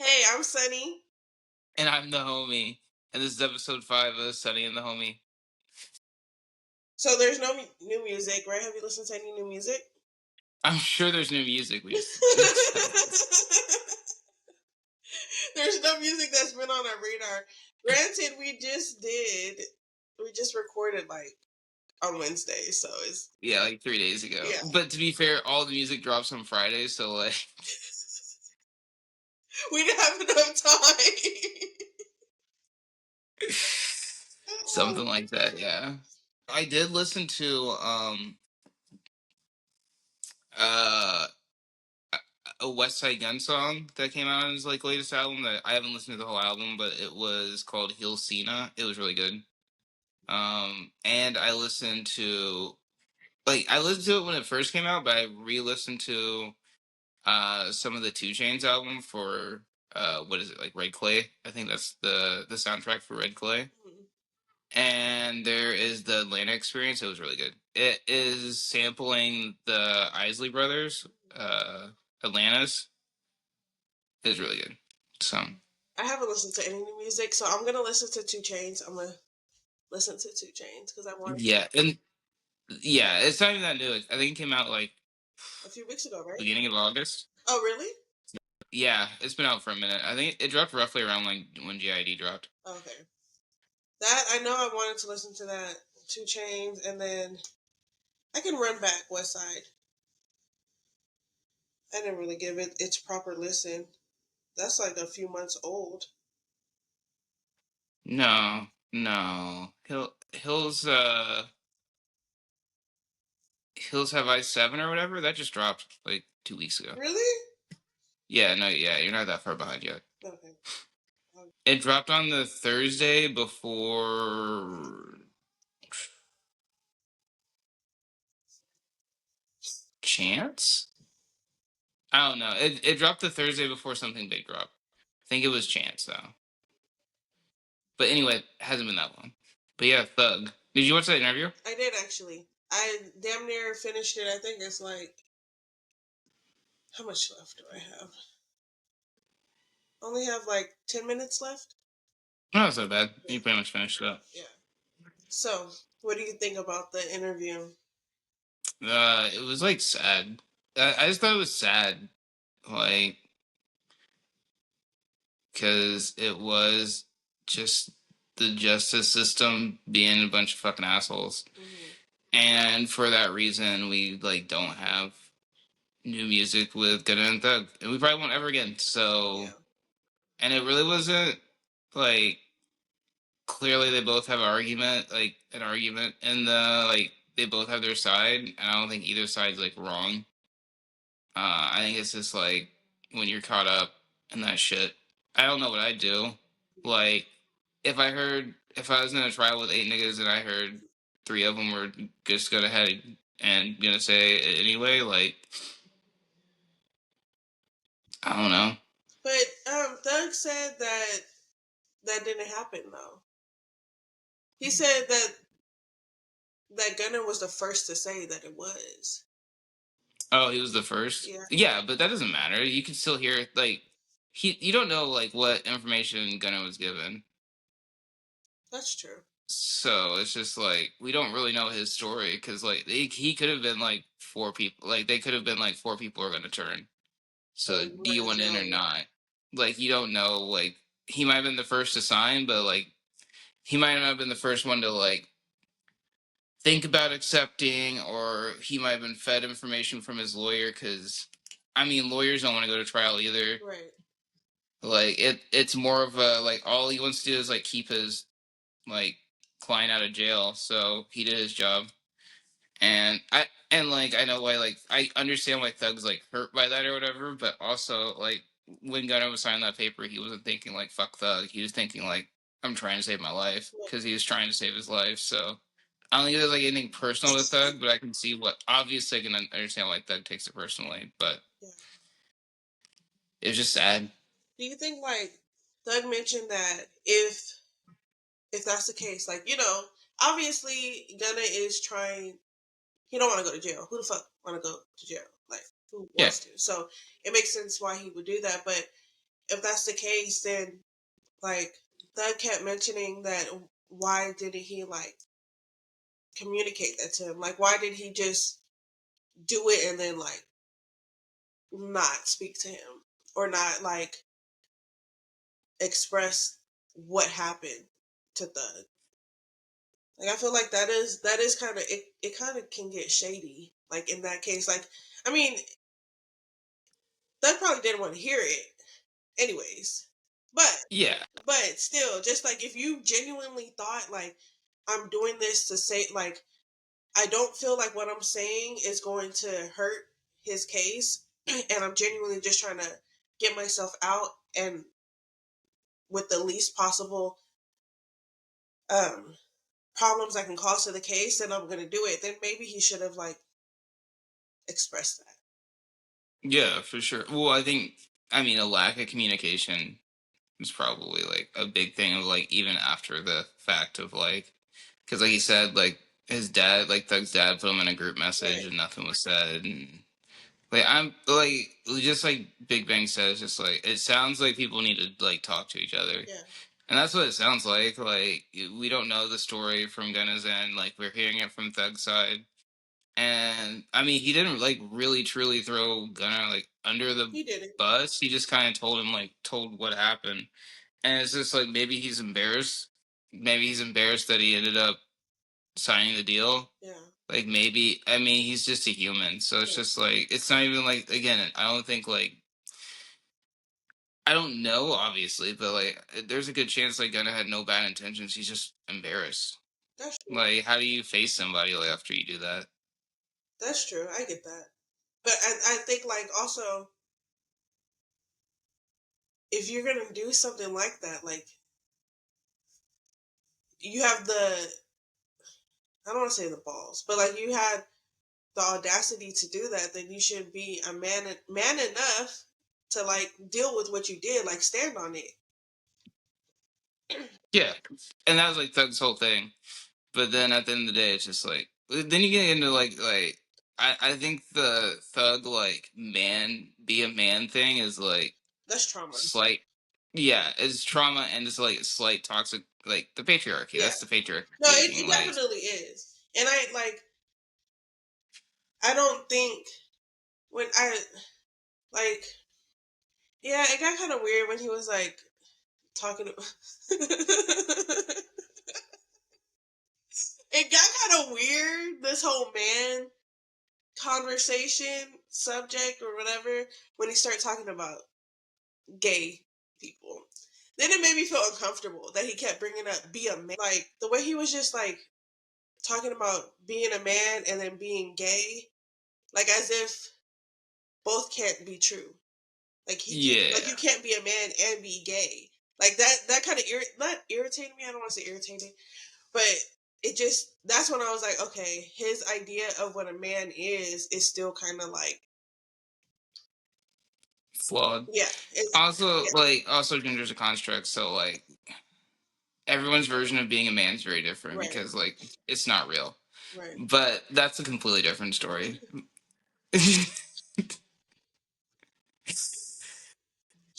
Hey, I'm Sunny. And I'm the homie. And this is episode 5 of Sunny and the Homie. So there's no new music, right? Have you listened to any new music? I'm sure there's new music. We just There's no music that's been on our radar. Granted, we just recorded like on Wednesday, so it's yeah, like 3 days ago. yeah. But to be fair, all the music drops on Friday, so like We didn't have enough time. something like that, yeah. I did listen to uh a West Side Gun song that came out on his like latest album that I haven't listened to the whole album, but it was called Heel Cena. It was really good. And I listened to I listened to it when it first came out, but I re-listened to some of the 2 Chainz album for what is it, like Red Clay? I think that's the soundtrack for Red Clay. And there is the Atlanta Experience. It was really good. It is sampling the Isley Brothers, Atlanta's. It was really good. So I haven't listened to any new music, so I'm gonna listen to 2 Chainz. I'm gonna listen to 2 Chainz because I want yeah, and yeah, it's not even that new. I think it came out like a few weeks ago, right? beginning of August. Oh, really? Yeah, it's been out for a minute. I think it dropped roughly around like when GID dropped. Okay. That I know I wanted to listen to that 2 Chainz, and then I can run back West Side. I didn't really give it its proper listen. That's like a few months old. No, no. Hills Have Eyes 7 or whatever, that just dropped like 2 weeks ago. Really? Yeah, no, yeah, you're not that far behind yet. Okay. It dropped on the Thursday before Chance? I don't know. It dropped the Thursday before something big dropped. I think it was Chance though. But anyway, it hasn't been that long. But yeah, Thug. Did you watch that interview? I did actually. I damn near finished it. I think it's like, how much left do I have? Only have like 10 minutes left. No, it's not bad. You pretty much finished it up. Yeah. So, what do you think about the interview? It was like sad. I just thought it was sad, like, because it was just the justice system being a bunch of fucking assholes, and for that reason, we like don't have new music with Gunna and Thug, and we probably won't ever again. So, and it really wasn't like clearly they both have an argument, and they both have their side, and I don't think either side's like wrong. I think it's just like when you're caught up in that shit. I don't know what I'd do. Like if I was in a trial with 8 niggas and I heard 3 of them were just going ahead and gonna say it anyway, like I don't know. But Thug said that didn't happen though. He said that Gunner was the first to say that it was. Oh, he was the first. Yeah, but that doesn't matter. You can still hear like you don't know like what information Gunner was given. That's true. So it's just like we don't really know his story because like he could have been like 4 people. Like they could have been like 4 people are going to turn. So do you want in or not? Like you don't know. Like he might have been the first to sign, but like he might not have been the first one to like think about accepting, or he might have been fed information from his lawyer. Because I mean, lawyers don't want to go to trial either. Right. Like it's more of a like all he wants to do is like keep his like client out of jail. So he did his job. And I know why, like I understand why Thug's like hurt by that or whatever, but also like when Gunner was signing that paper, he wasn't thinking like fuck Thug. He was thinking like I'm trying to save my life because he was trying to save his life. So I don't think there's like anything personal with Thug, but I can see what obviously I can understand why Thug takes it personally. But it's just sad. Do you think like Thug mentioned that if that's the case, like obviously Gunna is trying. He don't want to go to jail. Who the fuck want to go to jail? Like who wants to? So it makes sense why he would do that. But if that's the case, then like Thug kept mentioning that why didn't he like communicate that to him? Like why did he just do it and then like not speak to him or not like express what happened to Thug? Like I feel like that is kind of it kind of can get shady like in that case. Like I mean, Thug probably didn't want to hear it anyways. But Yeah, but still, just like if you genuinely thought like I'm doing this to say like I don't feel like what I'm saying is going to hurt his case and I'm genuinely just trying to get myself out and with the least possible um problems I can cause to the case, then I'm gonna do it. Then maybe he should have like expressed that. yeah, for sure. Well, I mean, a lack of communication is probably like a big thing of like even after the fact of like, because like he said, like his dad, like Thug's dad, put him in a group message Right. and nothing was said. And like I'm like just like Big Bang says, just like it sounds like people need to like talk to each other. Yeah. And that's what it sounds like. Like we don't know the story from Gunna's end. Like we're hearing it from Thug's side. And I mean, he didn't like really truly throw Gunna like under the He did it. bus. He just kind of told what happened. And it's just like maybe he's embarrassed. Maybe he's embarrassed that he ended up signing the deal. Yeah. Like maybe I mean he's just a human. So it's Yeah. just like it's not even like again, I don't think like I don't know, obviously, but like there's a good chance like Gunna had no bad intentions. He's just embarrassed. That's true. Like, how do you face somebody like after you do that? That's true. I get that. But I think like also if you're gonna do something like that, like you have the I don't want to say the balls, but like you had the audacity to do that, then you should be a man enough to like deal with what you did, like stand on it. Yeah, and that was like Thug's whole thing. But then at the end of the day, it's just like then you get into like I think the Thug like man be a man thing is like That's trauma. slight. Yeah, it's trauma and it's like slight toxic like the patriarchy. Yeah. That's the patriarchy No, speaking. it Like definitely is. And I like I don't think when I like yeah, it got kind of weird when he was like talking it got kind of weird this whole man conversation subject or whatever when he started talking about gay people. Then it made me feel uncomfortable that he kept bringing up be a man. Like the way he was just like talking about being a man and then being gay, like as if both can't be true. Like he can't, like yeah, you can't be a man and be gay. Like that kind of not irritated me. I don't want to say irritating, but it just that's when I was like, okay, his idea of what a man is still kind of like flawed. yeah, it's Also, yeah, also gender's a construct, so like everyone's version of being a man is very different right, because like it's not real. right, But that's a completely different story.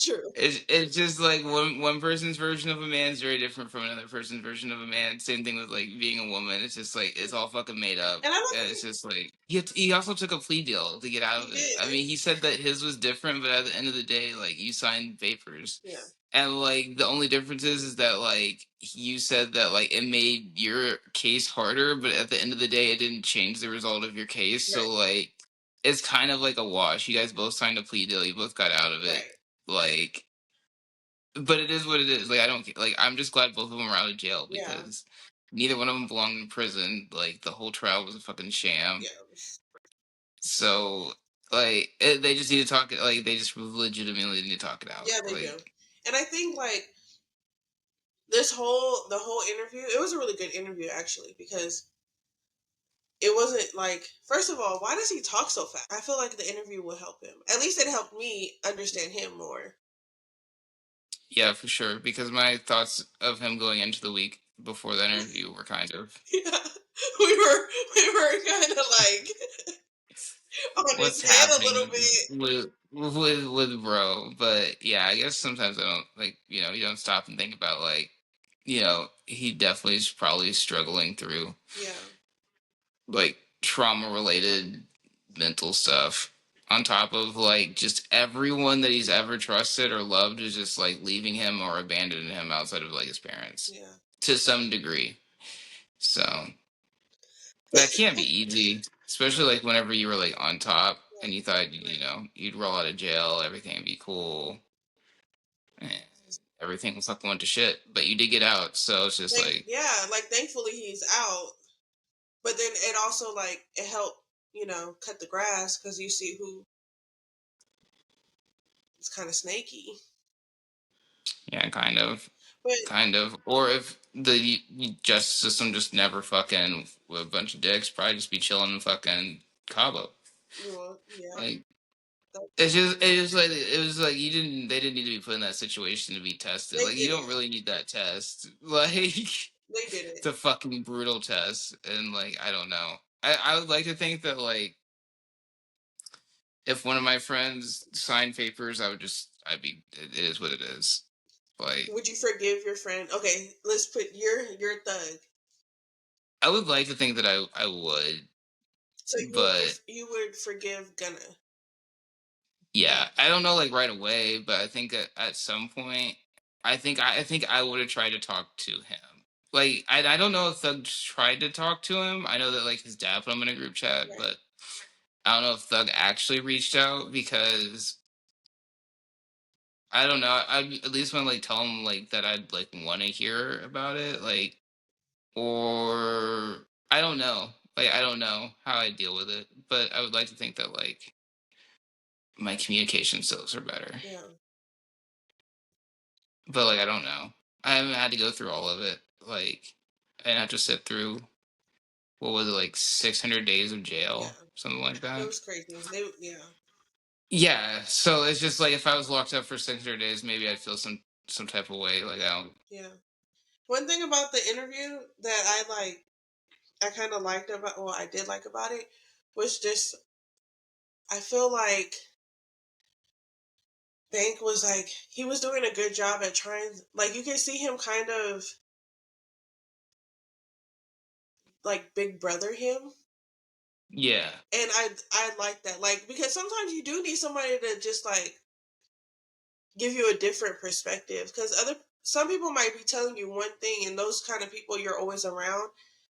true, It's just like one person's version of a man is very different from another person's version of a man. Same thing with like being a woman. It's just like it's all fucking made up. and I don't And it's think just like he also took a plea deal to get out he of it. I did. mean, he said that his was different, but at the end of the day, like you signed papers. Yeah, And like the only difference is that like you said that like it made your case harder, but at the end of the day, it didn't change the result of your case. right, So like it's kind of like a wash. You guys both signed a plea deal. You both got out of it. right, Like, but it is what it is. Like I don't like. I'm just glad both of them are out of jail yeah, because neither one of them belonged in prison. Like the whole trial was a fucking sham. yeah, So they just need to talk. Like they just legitimately need to talk it out. yeah, they do. Like And I think like the whole interview, it was a really good interview actually because it wasn't like first of all, why does he talk so fast? I feel like the interview will help him. At least it helped me understand him more. yeah, for sure. Because my thoughts of him going into the week before that interview were kind of Yeah, we were kind of like on what's his head a little happening bit. with bro. But yeah, I guess sometimes I don't like, you don't stop and think about like, he definitely is probably struggling through Yeah, like trauma related mental stuff. On top of like just everyone that he's ever trusted or loved is just like leaving him or abandoning him outside of like his parents yeah. to some degree. So that can't be easy, especially like whenever you were like on top and you thought you'd roll out of jail, everything would be cool, and everything was fucking went to shit. But you did get out, so it's just like Yeah, like thankfully he's out. But then it also like it helped, cut the grass because you see who is kind of snaky. yeah, But kind of. Or if the justice system just never fucking with a bunch of dicks, probably just be chilling in fucking Cabo. well, yeah, Like that, it was like they didn't need to be put in that situation to be tested. they Like you did don't it. really need that test. Like They did it. it's a fucking brutal test, and like I don't know. I would like to think that like if one of my friends signed papers, I'd be it is what it is. Like Would you forgive your friend? Okay, let's put your thug. I would like to think that I would, So but you would forgive Gunna. yeah, I don't know like right away, but I think at some point, I think I would have tried to talk to him. Like I don't know if Thug tried to talk to him. I know that like his dad put him in a group chat, Right. but I don't know if Thug actually reached out because I don't know. I at least want to like tell him like that I'd like want to hear about it, like or I don't know. Like I don't know how I deal with it, but I would like to think that like my communication skills are better. Yeah. But like I don't know. I haven't had to go through all of it. Like I didn't have to sit through what was it like 600 days of Yeah. jail, something like It that. was crazy. Yeah. Yeah, so it's just like if I was locked up for 600 days, maybe I'd feel some type of way. Like I don't. Yeah. One thing about the interview that I kind of liked about, well, I did like about it was just, I feel like Bank was like, he was doing a good job at trying, like, you can see him kind of like big brother him. Yeah, And I like that. Like, because sometimes you do need somebody to just like give you a different perspective. Because some people might be telling you one thing, and those kind of people you're always around.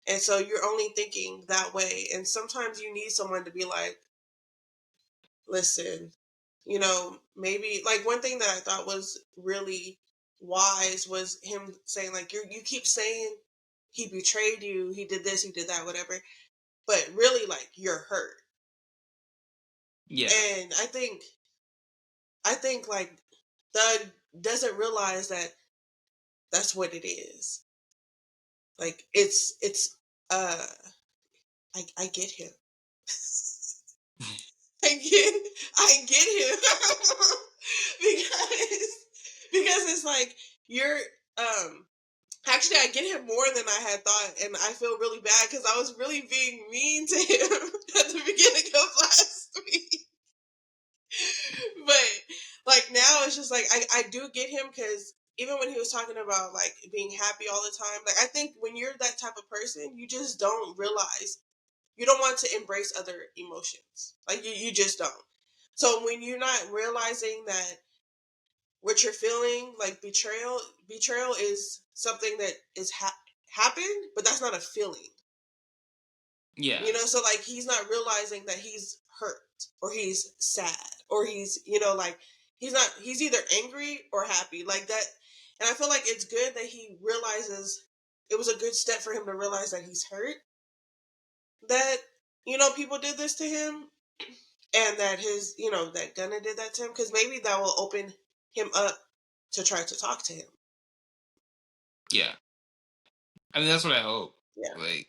And so you're only thinking that way. And sometimes you need someone to be like, listen, maybe like one thing that I thought was really wise was him saying like you keep saying he betrayed you, he did this, he did that, whatever. But really like you're hurt. yeah, And I think like Thug doesn't realize that that's what it is. Like it's uh I get him. I get him because it's like you're actually I get him more than I had thought, and I feel really bad because I was really being mean to him at the beginning of last week. But like now it's just like I do get him because even when he was talking about like being happy all the time, like I think when you're that type of person, you just don't realize you don't want to embrace other emotions. Like you just don't. So when you're not realizing that what you're feeling, like betrayal is something that is happened, but that's not a feeling. yeah, So like he's not realizing that he's hurt or he's sad or he's, like he's either angry or happy like that. And I feel like it's good that he realizes it was a good step for him to realize that he's hurt, that, people did this to him and that that Gunna did that to him because maybe that will open him up to try to talk to him. yeah. I mean, that's what I hope. Yeah. Like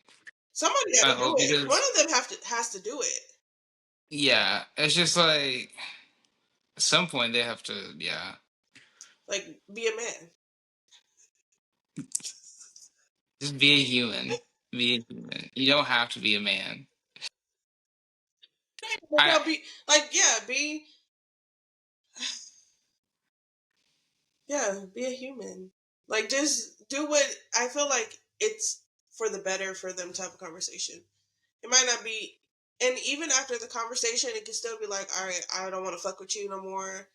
Somebody got I to do hope it. One because of them has to do it. yeah, it's just like at some point they have to. Yeah, Like be a man. just be a human. Be a human. You don't have to be a man. Like, I I'll be like, yeah, be yeah, be a human. Like, just do what I feel like it's for the better for them to have a conversation. It might not be, and even after the conversation, it can still be like, all right, I don't want to fuck with you no more.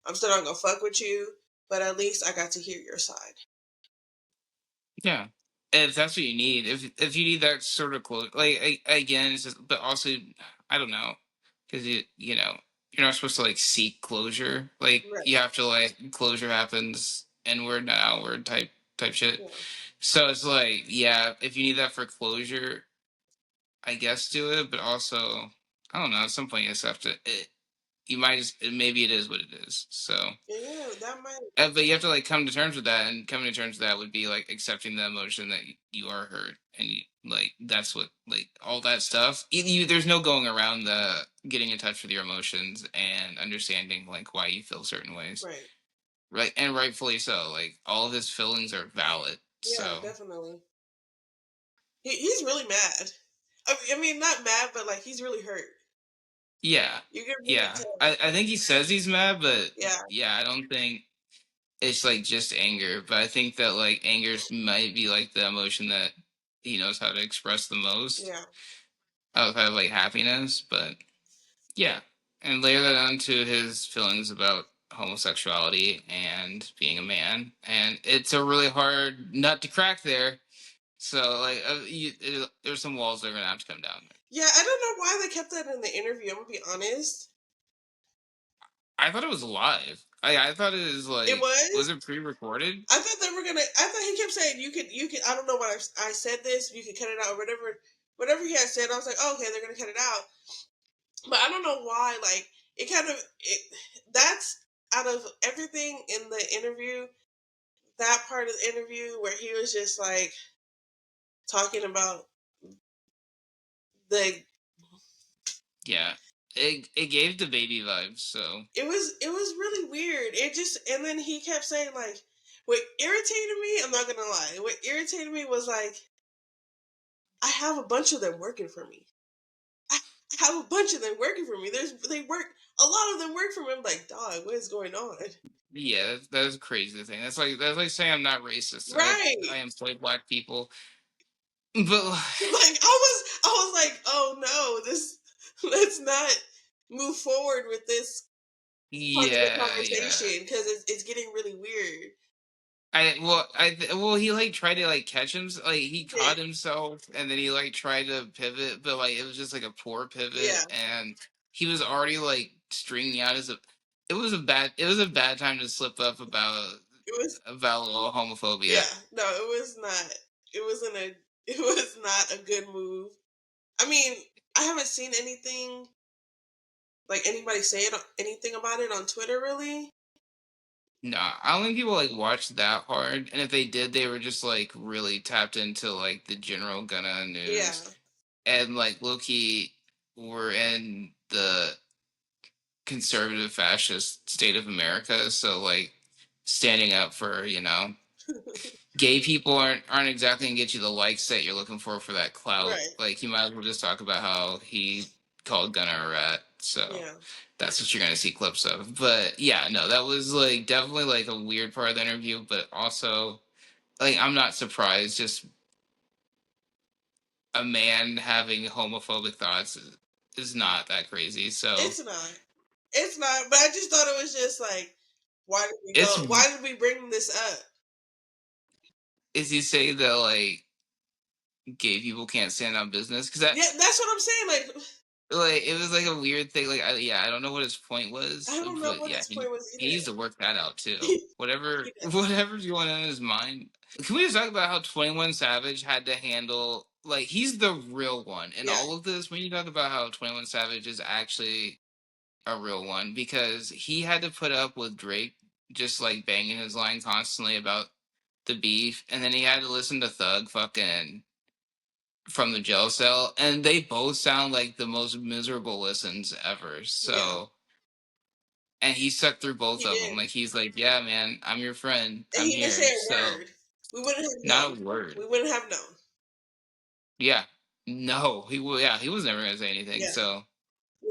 I'm still not gonna fuck with you, but at least I got to hear your side. Yeah, if that's what you need, if you need that sort of close, like again, it's just, but also, I don't know, because you're not supposed to like seek closure. Like Right. you have to like closure happens inward, not outward type shit. Yeah. So it's like, yeah, if you need that for closure, I guess do it. But also, I don't know. At some point, you just have to. You might just maybe it is what it is. So Yeah, that might. but you have to like come to terms with that, and coming to terms with that would be like accepting the emotion that you are hurt, and like that's what like all that stuff. There's no going around the getting in touch with your emotions and understanding like why you feel certain ways, Right. right? And rightfully so. Like all of his feelings are valid. Yeah, So definitely. He's really mad. I mean, not mad, but like he's really hurt. yeah, You can really yeah. tell. I think he says he's mad, but Yeah. yeah, I don't think it's like just anger, but I think that like anger might be like the emotion that he knows how to express the most Yeah. outside of like happiness. But yeah, and layer that onto his feelings about homosexuality and being a man, and it's a really hard nut to crack there. So like, there's some walls that are gonna have to come down there. Yeah, I don't know why they kept that in the interview. I'm gonna be honest. I thought it was live. I thought it was It like, was was. it pre-recorded? I thought they were gonna. I thought he kept saying you could. I don't know what I said this. You could cut it out or whatever. Whatever he had said, I was like, oh, okay, they're gonna cut it out. But I don't know why. Like it kind of that's out of everything in the interview. That part of the interview where he was just like talking about the Yeah, it gave the baby vibes. So it was really weird. It just and then he kept saying like what irritated me, I'm not gonna lie. What irritated me was like I have a bunch of them working for me. I have a bunch of them working for me. They work a lot of them work for me. I'm like, dog, what is going on? yeah, that's a crazy thing. That's like saying I'm not racist. I Right. employ black people, but Like I was like, oh no, this let's not move forward with this part of the yeah. conversation because it's getting really weird. Well, he like tried to like catch him, like he Yeah. caught himself, and then he like tried to pivot, but like it was just like a poor Yeah. pivot, and he was already like stringing out as a. It was a bad time to slip up It was about a little homophobia. yeah. No, it was not. It wasn't a. It was not a good move. I mean, I haven't seen anything like anybody say anything about it on Twitter really. No, I don't think people like watched that hard, and if they did, they were just like really tapped into like the general Gunna news, Yeah. and like Loki were in the conservative fascist state of America, so like standing up for gay people aren't exactly gonna get you the likes that you're looking for that clout. Right. Like you might as well just talk about how he called Gunna a rat. So Yeah. that's what you're gonna see clips of. But yeah, no, that was like definitely like a weird part of the interview, but also like I'm not surprised. Just a man having homophobic thoughts is not that crazy. So It's not. It's not. But I just thought it was just like, why did we it's go? Why did we bring this up? is he say that like gay people can't stand on business because that Yeah, that's what I'm saying. like it was like a weird thing. Like I don't know what his point was, I don't know but what yeah, his he point was he needs to work that out too. either. Whatever Yeah. whatever's going on in his mind. Can we just talk about how 21 Savage had to handle like he's the real one in Yeah. all of this? When you talk about how 21 Savage is actually a real one because he had to put up with Drake just like banging his line constantly about the beef, and then he had to listen to Thug fucking from the jail cell, and they both sound like the most miserable listens ever. Yeah. So, and he stuck through both He of them. did. Like he's like, "Yeah, man, I'm your friend. And I'm he didn't say here." a So, word. We wouldn't have not known. a word. We wouldn't have known. Yeah, no, he was. Yeah, he was never gonna say anything. Yeah. So,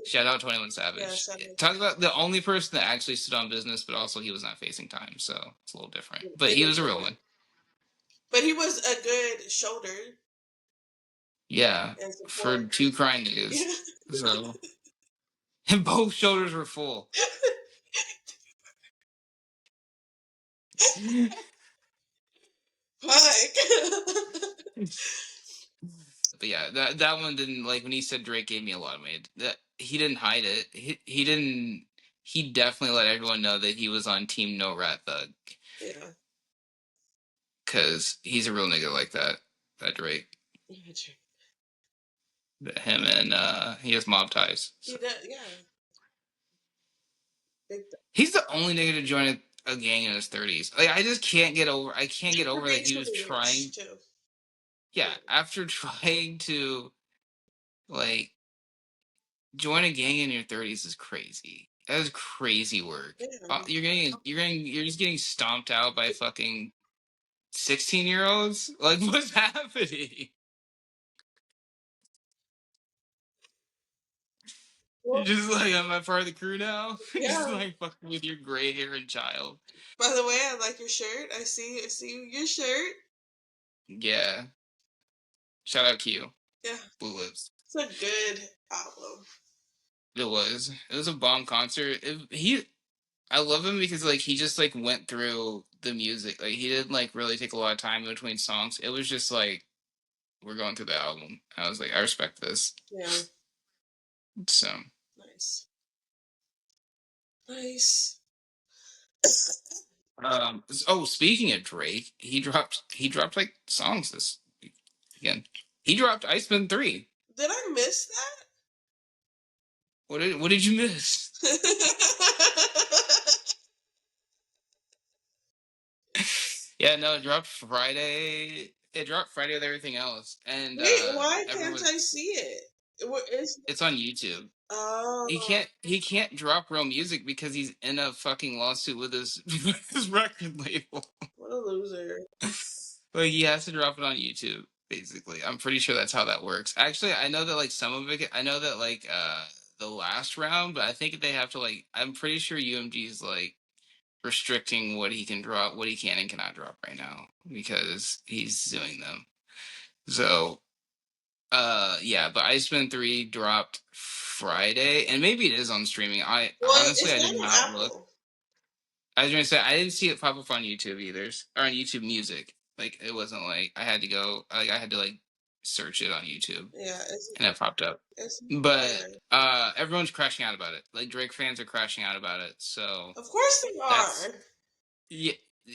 Shout out 21 Yeah, Savage. shout out. Talk about the only person that actually stood on business, but also he was not facing time, so it's a little different. But It he is was a real different. one. But he was a good shoulder Yeah, and for support. two crying niggas. Yeah. So, and both shoulders were full. Fuck. But yeah, that one didn't like when he said Drake gave me a lot of money. That he didn't hide it. He didn't. He definitely let everyone know that he was on Team No Rat Thug Yeah. because he's a real nigga like that. That Drake, him and he has mob ties. He So. does, yeah. Big He's the only nigga to join a gang in his 30s. Like I just can't get over. I can't get over that he was Information trying. rich too. Yeah, after trying to like join a gang in your 30s is crazy. That is crazy work. Yeah. You're just getting stomped out by fucking 16-year-olds. Like what's happening? You're Well, just like I'm a part of the crew now. Just yeah. like fucking with your gray hair and child. By the way, I like your shirt. I see your shirt. Yeah. Shout out Q. Yeah. Blue Lips. It's a good album. It was. It was a bomb concert. I love him because like he just like went through the music. Like he didn't like really take a lot of time in between songs. It was just like we're going through the album. I was like, I respect this. Yeah. So Nice. Nice. oh, speaking of Drake, he dropped like songs this week again. He dropped Iceman 3. Did I miss What did you miss? that? Yeah, no, it dropped Friday. It dropped Friday with everything else. And Wait, why can't everyone I see it? it's on YouTube. He Oh, can't drop real music because he's in a fucking lawsuit with his with his record label. what a loser. Like he has to drop it on YouTube, basically. I'm pretty sure that's how that works. Actually, I know that like some of it I know that like the last round, but I think they have to like I'm pretty sure UMG's like restricting what he can drop, what he can and cannot drop right now because he's suing them. So yeah, but Iceman 3 dropped Friday, and maybe it is on streaming. I Well, honestly it's I did not not on look. Apple. I was gonna say I didn't see it pop up on YouTube either, or on YouTube Music. Like it wasn't like I had to go. Like I had to like search it on YouTube, Yeah, and it popped up. it's But there. everyone's crashing out about it. Like Drake fans are crashing out about it. So Of course they that's are. yeah.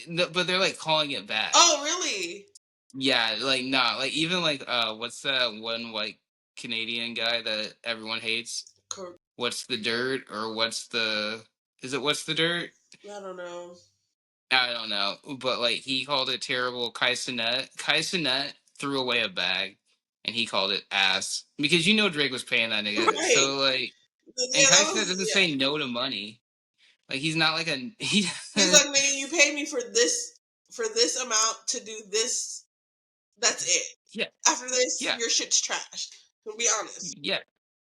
No, but they're like calling it bad. Oh, really? Yeah, like not like even like what's that one white Canadian guy that everyone hates? Cor- What's the dirt or what's the is it what's the dirt? I don't know. I don't know, but like he called it terrible. Kai Cenat, threw away a bag, and he called it ass because you know Drake was paying that nigga. Right. So like, and Yeah, Kai that Cenat was, doesn't yeah. say no to money. Like he's not like a he. He's like, nigga, you paid me for this amount to do this. That's it. Yeah, After this, yeah, your shit's trash. To be honest. yeah.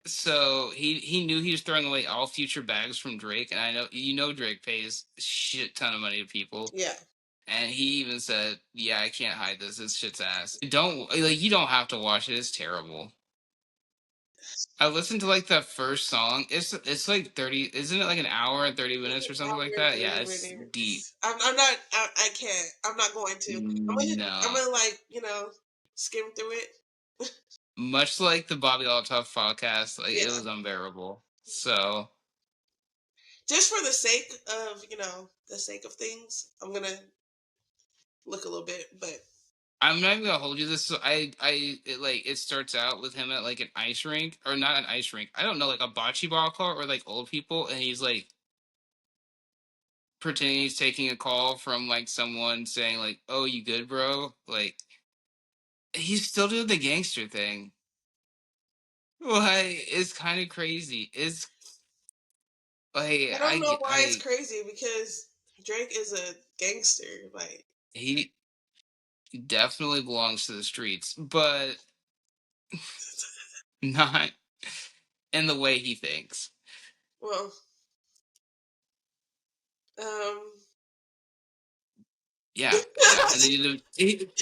So he knew he was throwing away all future bags from Drake, and I know Drake pays a shit ton of money to people. Yeah. And he even said, "Yeah, I can't hide this. This shit's ass. Don't like you don't have to watch it. It's terrible." I listened to like the first song. It's like 30. Isn't it like an hour and 30 minutes or something Hour like and that? Yeah, 30 it's deep. minutes. I'm not. I can't. I'm not going to. I'm No, gonna like skim through it. much like the Bobby Altoff podcast, like it Yeah. was unbearable. So Just for the sake of the sake of things, I'm gonna look a little bit. But I'm not even gonna hold you this. So it starts out with him at like an ice rink or not an ice rink. I don't know, like a bocce ball court or like old people, and he's like pretending he's taking a call from like someone saying like, "Oh, you good, bro?" Like he's still doing the gangster thing. Like it's kind of crazy. It's like I don't know why it's crazy because Drake is a gangster. Like, he definitely belongs to the streets, but not. in the way he thinks. Well, um, Yeah, yeah. And then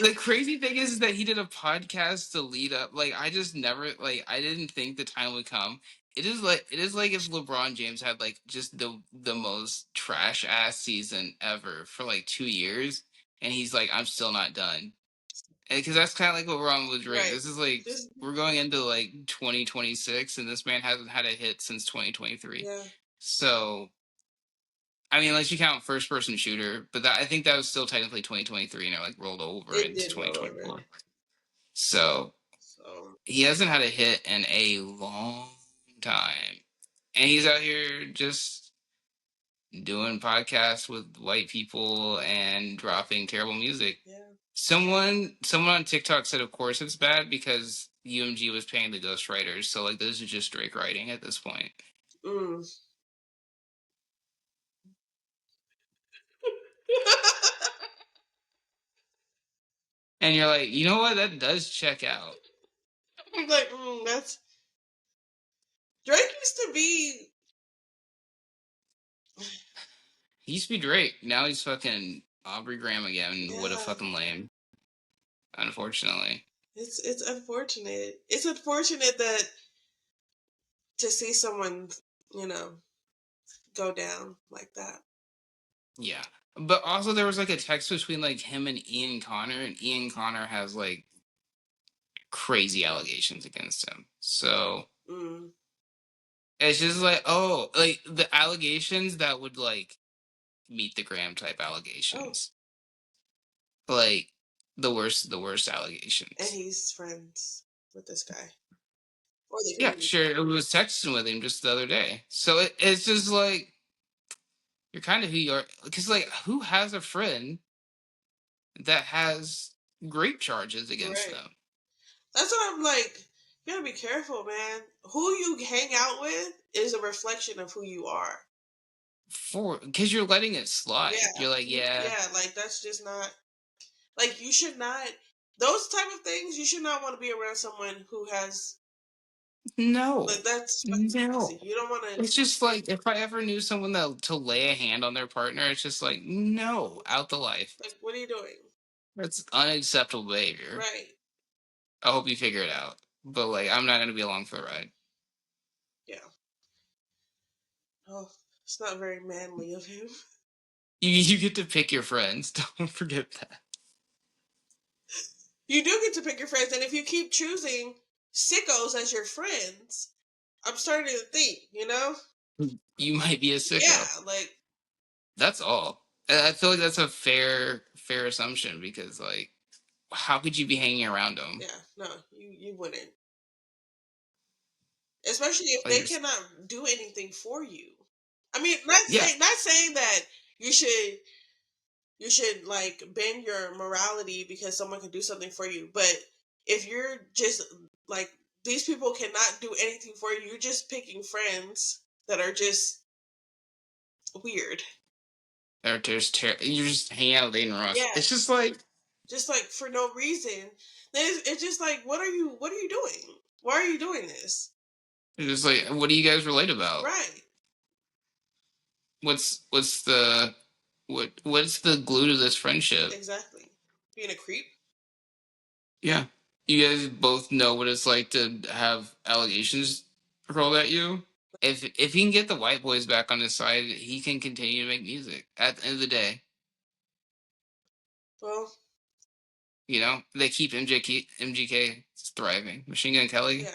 the crazy thing is that he did a podcast to lead up. Like I just never like I didn't think the time would come. It is like if LeBron James had like just the most trash ass season ever for like 2 years, and he's like, I'm still not done. Because that's kind of like what we're on with Drake. right. This is like Just we're going into like 2026, and this man hasn't had a hit since 2023. yeah, So I mean, unless you count first person shooter, but I think that was still technically 2023 and it like rolled over it into did roll over. 2024. So So he hasn't had a hit in a long time. And he's out here just doing podcasts with white people and dropping terrible music. yeah. Someone on TikTok said of course it's bad because UMG was paying the ghostwriters. So like those are just Drake writing at this point. Mm. And you're like, you know what? That does check out. I'm like, that's Drake used to be. He used to be Drake. Now he's fucking Aubrey Graham again. What a Yeah, fucking lame. Unfortunately. it's unfortunate. It's unfortunate that to see someone, you know, go down like that. Yeah. But also there was like a text between like him and Ian Connor, and Ian Connor has like crazy allegations against him. So Mm. it's just like, oh, like the allegations that would like meet the Graham type Oh, allegations. Like the worst and allegations. he's friends with this guy, or they Yeah, could be. sure. It was texting with him just the other day. So it's just like you're kind of who you are. Because, like, who has a friend that has rape charges against Right. them? That's what I'm like. You gotta be careful, man. Who you hang out with is a reflection of who you are. Because you're letting it slide. Yeah, You're like, yeah, yeah. Like that's just not like you should not. Those type of things you should not want to be around someone who has like no, that's crazy. no. You don't want to. It's just like if I ever knew someone that to lay a hand on their partner, it's just like, no, out the life. Like, what are you doing? That's unacceptable behavior. Right. I hope you figure it out. But, like, I'm not going to be along for the ride. Yeah. Oh, it's not very manly of him. You get to pick your friends. Don't forget that. You do get to pick your friends, and if you keep choosing sickos as your friends, I'm starting to think, you know? You might be a sicko. Yeah, like, That's all. I feel like that's a fair assumption because like how could you be hanging around them? yeah, no, you wouldn't. Especially if Like they there's cannot do anything for you. I mean, not yeah, saying not saying that you should you should like bend your morality because someone can do something for you, but if you're just like these people cannot do anything for you, you're just picking friends that are just weird. or there's you're just hanging out with Aiden Ross. It's just Yes, like just like for no reason. Then it's just like, what are you doing? Why are you doing this? it's just like what do you guys relate about? Right, What's the what's the glue to this friendship? exactly. Being a creep. Yeah. You guys both know what it's like to have allegations hurled at you. If he can get the white boys back on his side, he can continue to make music. At the end of the day, Well, you know they keep MGK thriving. Machine Gun Kelly, yeah.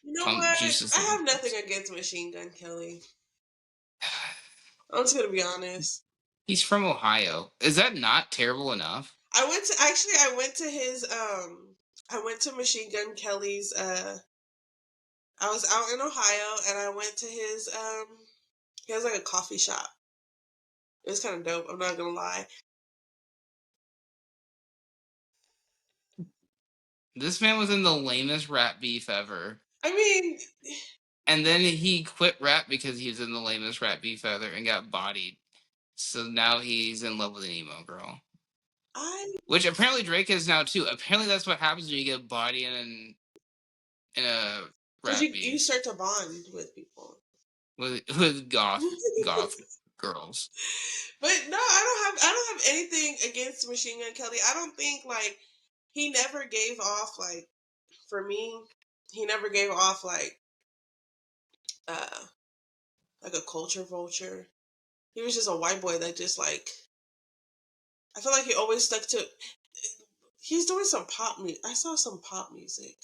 You know pump what? juices. I have nothing against Machine Gun Kelly. I'm just gonna be honest. He's from Ohio. Is that not terrible enough? I went to his I went to Machine Gun Kelly's I was out in Ohio and I went to his he has like a coffee shop. It was kind of dope, I'm not gonna lie. This man was in the lamest rap beef ever. I mean, And then he quit rap because he was in the lamest rap beef ever and got bodied. So now he's in love with an emo girl. I Which apparently Drake is now too. Apparently that's what happens when you get bodied in a because rap you beef start to bond with people. with goth girls. But no, I don't have anything against Machine Gun Kelly. I don't think like he never gave off like for me, he never gave off uh like a culture vulture. He was just a white boy that just like I feel like he always stuck to. He's doing some pop music. I saw some pop music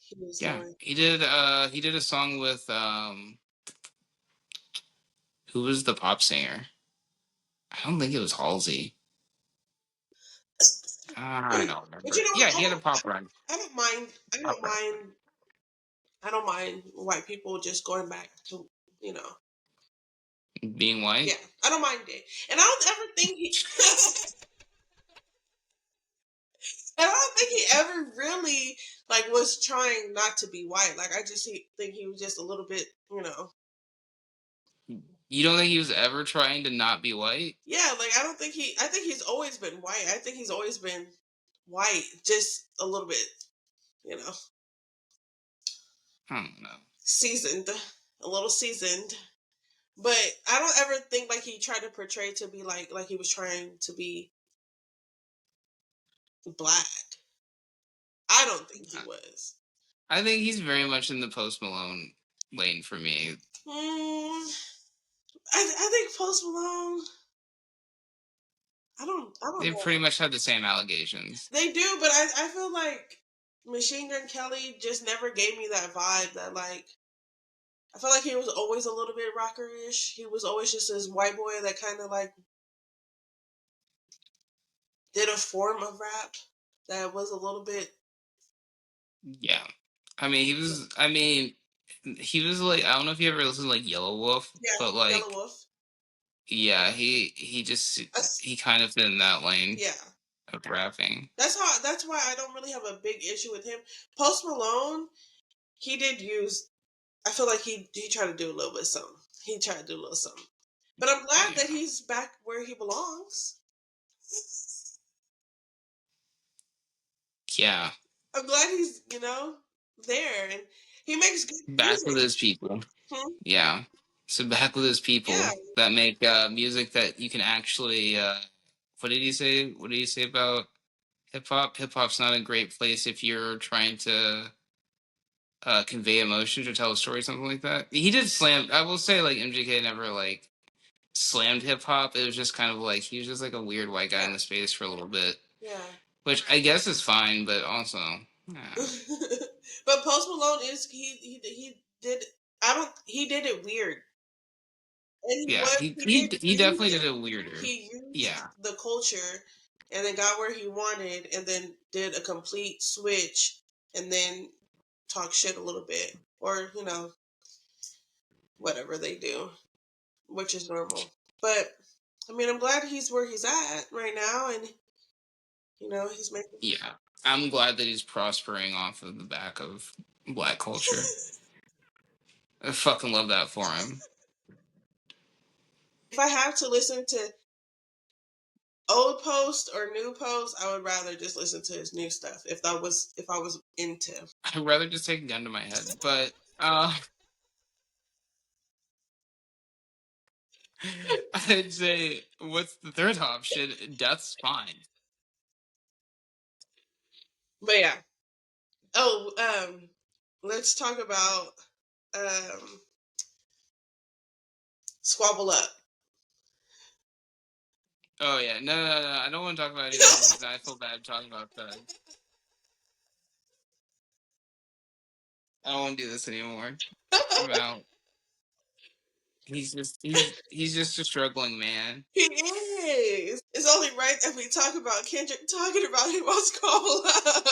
he was Yeah, doing. he did a song with who was the pop singer? I don't think it was Halsey. I don't But remember. you know what? Yeah, he had a pop run. I don't mind. I Pop don't run. mind. I don't mind white people just going back to you know. Being Yeah, white. I don't mind it, and I don't ever think he. And I don't think he ever really like was trying not to be white. Like I just think he was just a little bit, you know. You don't think he was ever trying to not be white? Yeah, like I don't think he. I think he's always been white. I think he's always been white, just a little bit, you know, I don't know. seasoned, a little seasoned. But I don't ever think like he tried to portray to be like he was trying to be black. I don't think he was. I think he's very much in the Post Malone lane for me. Hmm. I think Post Malone. I don't They know. pretty much have the same allegations. They do, but I feel like Machine Gun Kelly just never gave me that vibe that like I felt like he was always a little bit rockerish. He was always just this white boy that kind of like did a form of rap that was a little bit Yeah. I mean, he was. I mean, he was like. I don't know if you ever listened to like Yellow Wolf, yeah, but Yellow like, Wolf. yeah, he just That's, he kind of fit in that lane yeah, of rapping. that's why I don't really have a big issue with him. Post Malone, he did use. I feel like he tried to do a little bit of something. He tried to do a little something, but I'm glad Yeah. that he's back where he belongs. Yeah. I'm glad he's, there and he makes good Back with music. his people. Hmm? Yeah. So back with his Yeah, people that make music that you can actually. What did he say? What did he say about hip hop? Hip hop's not a great place if you're trying to convey emotions or tell a story, something like that. He did slam. I will say, like MGK never like slammed hip hop. It was just kind of like he was just like a weird white guy yeah, in the space for a little bit, yeah. which I guess is fine, but also, yeah, But Post Malone is he did I don't he did it weird and yeah, he he definitely used did it weirder. he used Yeah, the culture and then got where he wanted and then did a complete switch and then talk shit a little bit or whatever they do, which is normal. But I mean, I'm glad he's where he's at right now, and he's making. yeah. I'm glad that he's prospering off of the back of black culture. I fucking love that for him. If I have to listen to old post or new post, I would rather just listen to his new stuff. If I was into. I'd rather just take a gun to my head, but I'd say what's the third option? Death's fine. But yeah. Oh, let's talk about um, Squabble Up. Oh yeah, no. I don't want to talk about any of this because I feel bad talking about thugs. I don't want to do this anymore. I'm out. He's just a struggling man. He is. It's only right that we talk about Kendrick talking about him on Squabble Up.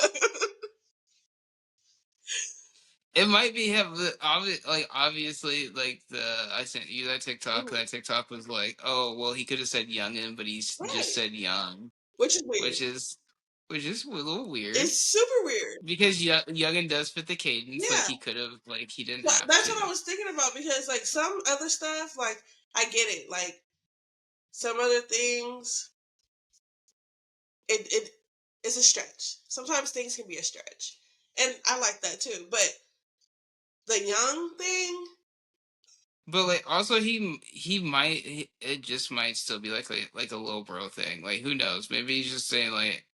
It might be him. Obviously, like the I sent you that TikTok. Mhm. That TikTok was like, oh well, he could have said youngin, but he's just Right. said young, Which is weird. which is which is a little weird It's super weird. because youngin does fit the cadence. Like Yeah. he could have, like he didn't But have that's what I to. was thinking about because like some other stuff, like I get it. Like some other things, it is a stretch. Sometimes things can be a stretch, and I like that too. But The young thing. But like, also it just might still be like a little bro thing. Like, who knows? Maybe he's just saying like,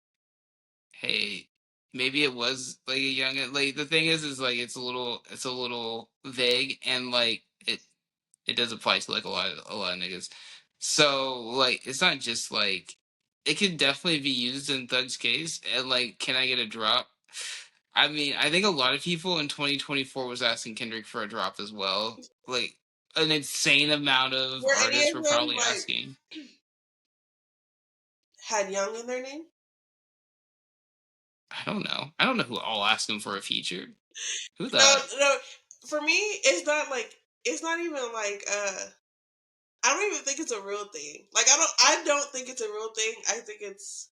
hey, maybe it was like a young. Like, the thing is like it's a little vague, and like it does apply to like a lot of niggas. So like, it's not just like, it could definitely be used in Thug's case. And like, can I get a drop? I mean, I think a lot of people in 2024 was asking Kendrick for a drop as well. Like, an insane amount of Were any artists of were them probably like asking. had young in their name? I don't know. I don't know who all asked him for a feature. Who No, that? no. For me, it's not like it's not even like I don't even think it's a real thing. Like I don't think it's a real thing. I think it's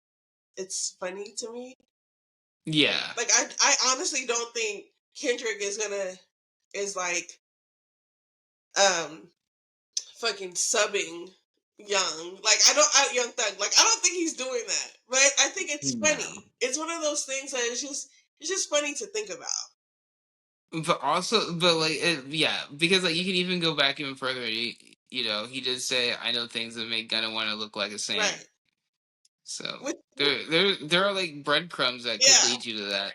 funny to me. Yeah. Like I honestly don't think Kendrick is like um fucking subbing Young. Like Young Thug. Like I don't think he's doing that. But I think it's No. funny. It's one of those things that it's just funny to think about. But also, but like, yeah, because like you can even go back even further. You know, he did say, "I know things that make Gunna want to look like a saint." Right. So Which there are like breadcrumbs that could yeah. lead you to that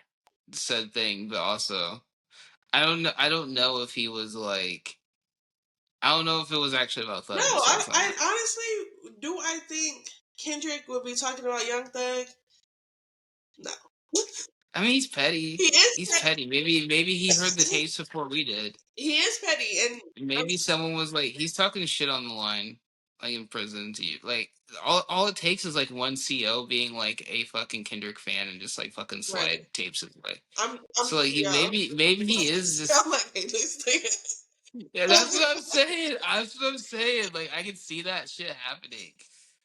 said thing. But also, I don't know if he was like, I don't know if it was actually about No, Thug who said I something. honestly do I think Kendrick would be talking about Young Thug? No. I mean, he's petty. He is He's petty. petty. Maybe he heard the tapes before we did. He is petty, and Maybe someone was like, he's talking shit on the line, like in prison to you. Like, all it takes is like one CO being like a fucking Kendrick fan and just like fucking right. slide tapes his way. I'm So like, yeah. maybe he is just. I'm like, hey, this thing. Yeah, that's what I'm saying. That's what I'm saying. Like, I can see that shit happening.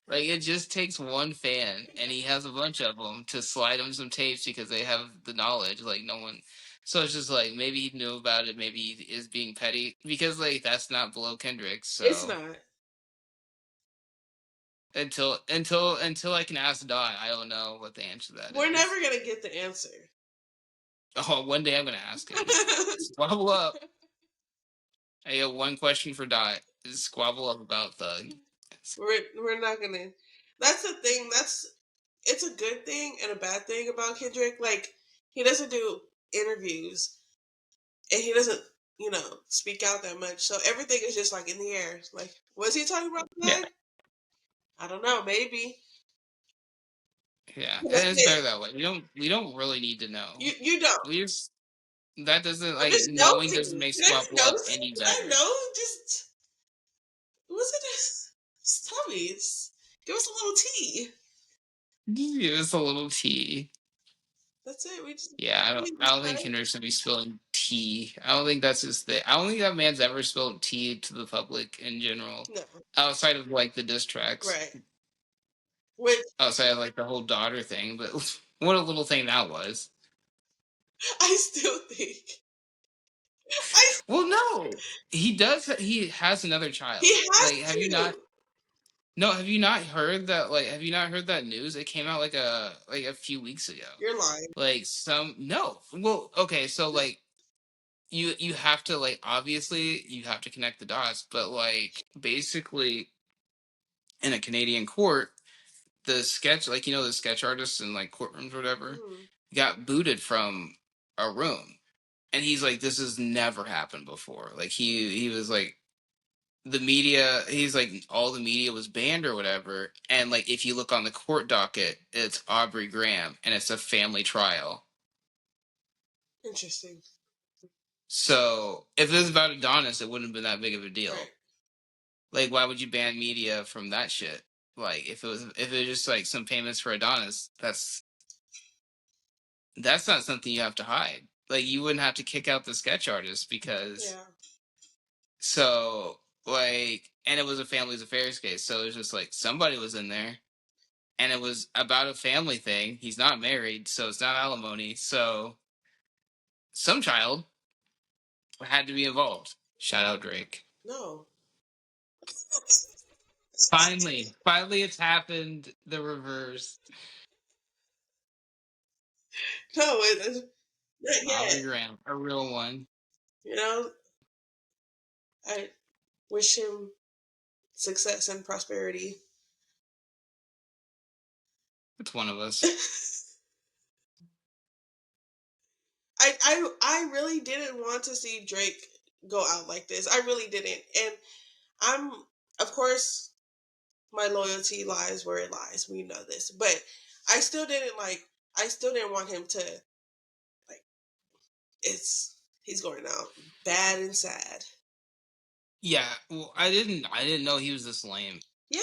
Like, it just takes one fan, and he has a bunch of them to slide him some tapes because they have the knowledge. Like, no one. So it's just like, maybe he knew about it. Maybe he is being petty because like that's not below Kendrick. It's So not. until I can ask Dot, I don't know what the answer to that We're is. never gonna get the answer. Oh, one day I'm gonna ask him. Squabble up. I got one question for Dot. Is squabble up about Thug. We're not gonna. That's the thing. It's a good thing and a bad thing about Kendrick. Like he doesn't do interviews and he doesn't speak out that much. So everything is just like in the air. Like was he talking about Yeah. that? I don't know. Maybe. Yeah, and it's better You that way. We don't really need to know. you don't. We just that doesn't I'm like just knowing doesn't nosy. make Can I be Squabble Up nosy? any Can I better. know? What's it? Just tell me. Give us a little tea. Give us a little tea. That's it. We just Yeah, I don't think Kendrick should be spilling tea. I don't think that's his thing. I don't think that man's ever spilled tea to the public in general, no. outside of like the diss tracks, Right. Which outside of like the whole daughter thing. But what a little thing that was. I still think I Well, no, he does. He has another he child. has Like, have you not? to. No, have you not heard that? Like, have you not heard that news? It came out like a few weeks ago. You're lying. Like some no. Well, okay, so like you have to like obviously you have to connect the dots, but like basically in a Canadian court, the sketch like the sketch artists in like courtrooms or whatever Mhm. got booted from a room, and he's like, this has never happened before. Like he was like the media he's like all the media was banned or whatever, and like if you look on the court docket it's Aubrey Graham and it's a family trial. Interesting. So if it was about Adonis it wouldn't have been that big of a deal. Right. Like why would you ban media from that shit? Like if it was just like some payments for Adonis, that's not something you have to hide. Like you wouldn't have to kick out the sketch artist because Yeah. so like, and it was a family's affairs case, so it was just like somebody was in there and it was about a family thing. He's not married, so it's not alimony. So some child had to be involved. Shout out Drake. No. Finally, it's happened. The reverse. No. Not Aubrey yet. Graham, a real one. You know, I wish him success and prosperity. It's one of us. I really didn't want to see Drake go out like this. I really didn't. And I'm, of course, my loyalty lies where it lies. We know this. But I still didn't I still didn't want him to, like, he's going out bad and sad. Yeah, well, I didn't know he was this lame. Yeah.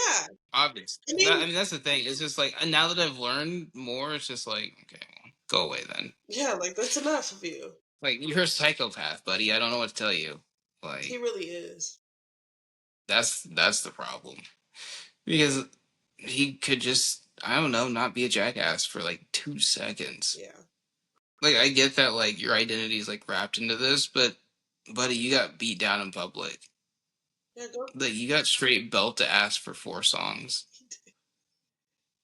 Obvious. I That, mean, I mean, that's the thing. It's just like now that I've learned more, it's just like, okay, well, go away then. yeah, like, that's enough of you. Like, you're a psychopath, buddy. I don't know what to tell you. He Like, really is. that's the problem because he could just, I don't know, not be a jackass for like 2 seconds. Yeah. Like, I get that like your identity is like wrapped into this, but buddy, you got beat down in public. Yeah, go. Like, you got straight belt to ass for 4 songs.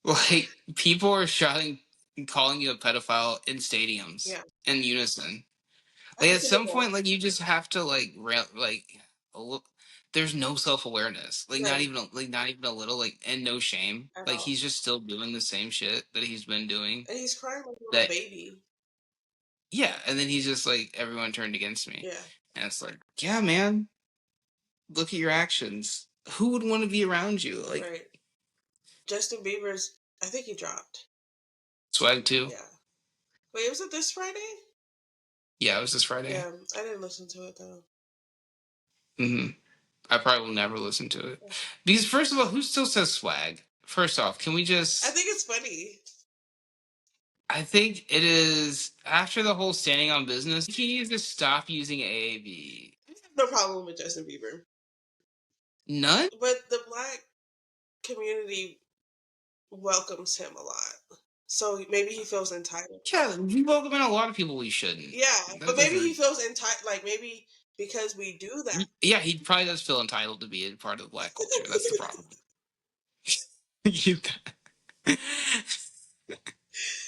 Like, people are shouting, calling you a pedophile in stadiums Yeah. in unison. Like, at some Understandable. point, like, you just have to like a li- there's no self-awareness, like Right. not even a little, like, and no shame, At like all. he's just still doing the same shit that he's been doing. And he's crying like a little That, baby. yeah, and then he's just like, everyone turned against me, Yeah. and it's like, yeah, man, look at your actions. Who would want to be around you? Like, Right. Justin Bieber's, I think he dropped. Swag too. Yeah. Wait, was it this Friday? Yeah, it was this Friday. Yeah, I didn't listen to it though. Hmm. I probably will never listen to it because, first of all, who still says swag? First off, can we just? I think it's funny. I think it is after the whole standing on business. He needs to stop using AAV. I have no problem with Justin Bieber. None. But the black community welcomes him a lot. So maybe he feels entitled. Yeah, we welcome in a lot of people we shouldn't. Yeah, That but maybe doesn't. he feels entitled. Like, maybe because we do that. Yeah, he probably does feel entitled to be a part of the black culture. That's the problem. You-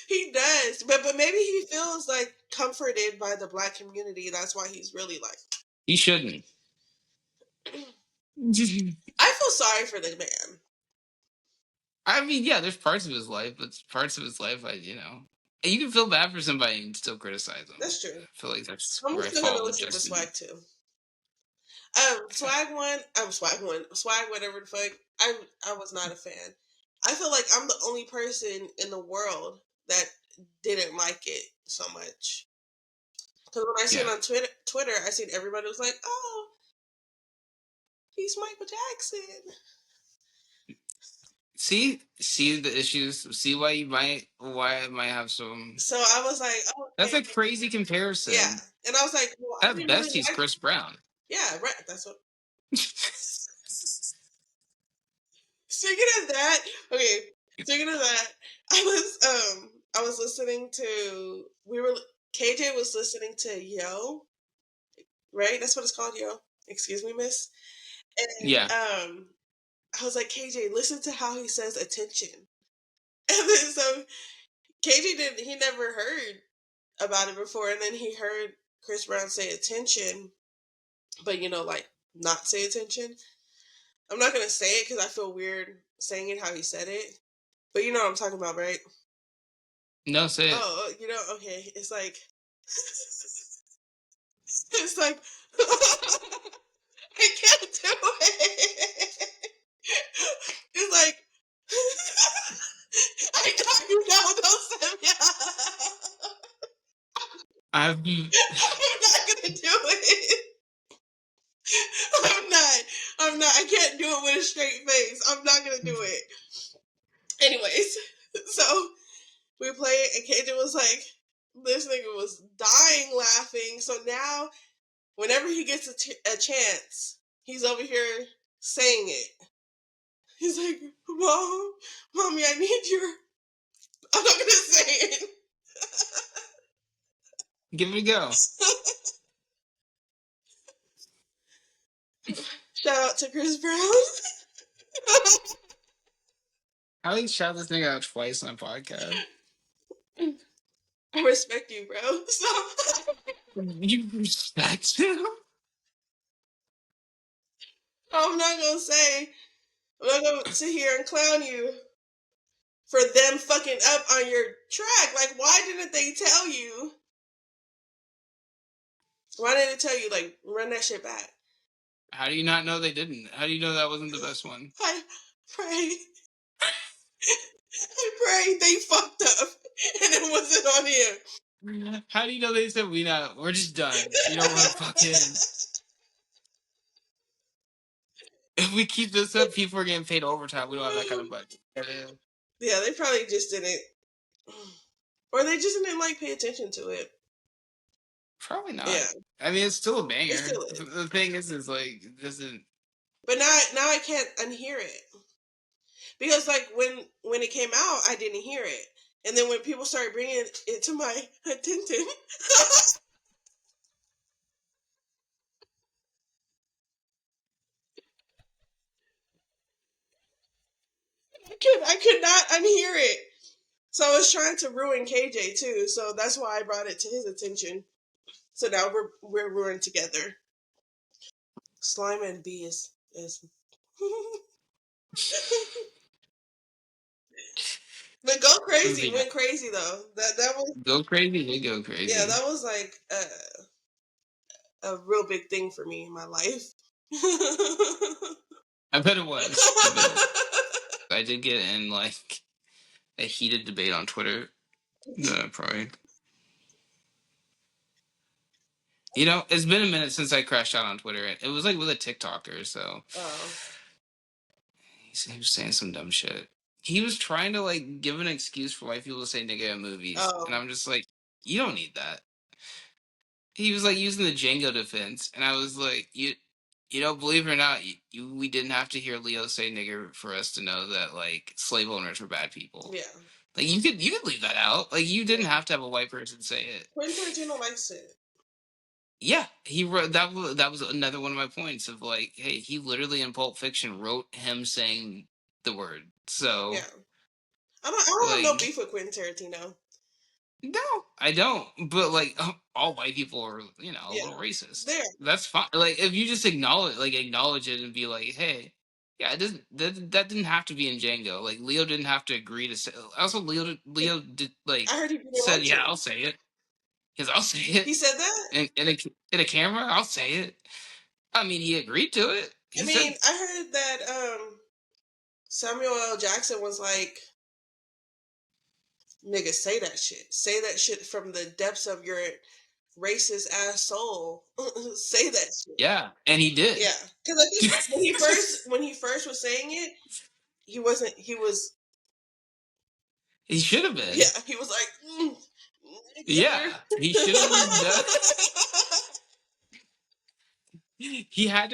He does. But maybe he feels like comforted by the black community. That's why he's really like. he shouldn't. I feel sorry for the man. I mean, yeah, there's parts of his life, but parts of his life, you can feel bad for somebody and still criticize them. That's true. I feel like that's I'm where I still gonna fall with listen to Justin. Swag too. Swag, whatever the fuck. I was not a fan. I feel like I'm the only person in the world that didn't like it so much. Because when I seen Yeah. on Twitter, I seen everybody was like, "Oh, he's Michael Jackson." See the issues. See why it might have some. So I was like, "Oh, That's okay." a crazy comparison. Yeah, and I was like, "Well, I At didn't best, really he's like." Chris Brown. Yeah, right. That's what. Speaking of that, okay. Speaking of that, I was listening to KJ was listening to Yo, right? That's what it's called, Yo. Excuse me, miss. And Yeah, I was like, KJ, listen to how he says attention. And then so KJ didn't he never heard about it before, and then he heard Chris Brown say attention, but like not say attention. I'm not gonna say it because I feel weird saying it how he said it. But you know what I'm talking about, right? no, say it. Oh, okay. It's like, it's like, I can't do it. It's like, I know you know, don't send me. I've I'm not gonna do it. I'm not. I'm not. I can't do it with a straight face. I'm not gonna do it. Anyways, so we played, and KJ was like, this nigga was dying laughing. So now, whenever he gets a chance, he's over here saying it. He's like, Mommy, I need your. I'm not gonna say it. give it a go. Shout out to Chris Brown. I think shout this thing out twice on a podcast. I respect you, bro. So You respect him? I'm not gonna say. I'm not gonna sit here and clown you for them fucking up on your track. Like, why didn't they tell you? Why didn't they tell you, like, run that shit back? How do you not know they didn't? How do you know that wasn't the best one? I pray. I pray they fucked up and it wasn't on him. How do you know they said we're just done? We don't want to fucking. If we keep this up, people are getting paid overtime. We don't have that kind of budget. Yeah, they probably just didn't, or they just didn't like pay attention to it. Probably not. Yeah, I mean, it's still a it banger. still is. The thing is like, it doesn't. But now I can't unhear it because like when it came out, I didn't hear it, and then when people started bringing it to my attention, I could not unhear it. So I was trying to ruin KJ too. So that's why I brought it to his attention. So now we're ruined together. Slime and B is but go crazy Yeah. went crazy though. That was Go crazy, they go yeah, crazy. that was like a real big thing for me in my life. I bet it was. I did get in like a heated debate on Twitter. Probably. It's been a minute since I crashed out on Twitter. It was like with a TikToker, so Oh. he was saying some dumb shit. He was trying to like give an excuse for white people to say nigga in movies, and Oh. I'm just like, you don't need that. He was like using the Django defense, and I was like, believe it or not, we didn't have to hear Leo say nigger for us to know that like slave owners were bad people. Yeah. Like you could leave that out. Like you didn't Yeah. have to have a white person say it. Quentin Tarantino likes it. Yeah, he wrote that. That was another one of my points of like, hey, he literally in Pulp Fiction wrote him saying the word. So Yeah. I don't have no like, beef with Quentin Tarantino. no, I don't. But like, all white people are a Yeah. little racist. There. That's fine. Like if you just acknowledge it and be like, hey, yeah, it doesn't that didn't have to be in Django. Like Leo didn't have to agree to say. Also, Leo did I like heard he didn't said, want yeah, to. I'll say it. Because I'll say it He said that? in a camera. I'll say it. I mean, he agreed to it. I He mean, said, I heard that Samuel L. Jackson was like, nigga, say that shit. Say that shit from the depths of your racist ass soul. Say that shit. yeah, and he did. Yeah. Because I think when he first was saying it, he wasn't he was He should have yeah, been. he was like Yeah, nigger. he should have been done. He had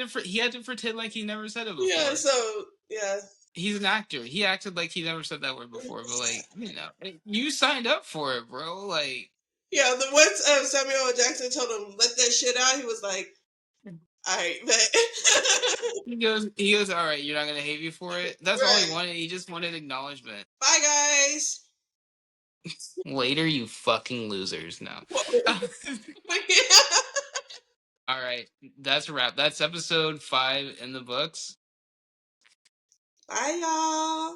to pretend like he never said it Yeah, before. so yeah. He's an actor. He acted like he never said that word before. But like, you signed up for it, bro. Like, Yeah, the once Samuel L. Jackson told him let that shit out, he was like, all right, bet. he goes. All right, you're not gonna hate me for it. That's all he Right. wanted. He just wanted acknowledgement. Bye guys. Later, you fucking losers. No. Whoa. All right, that's a wrap. That's episode 5 in the books. Bye y'all.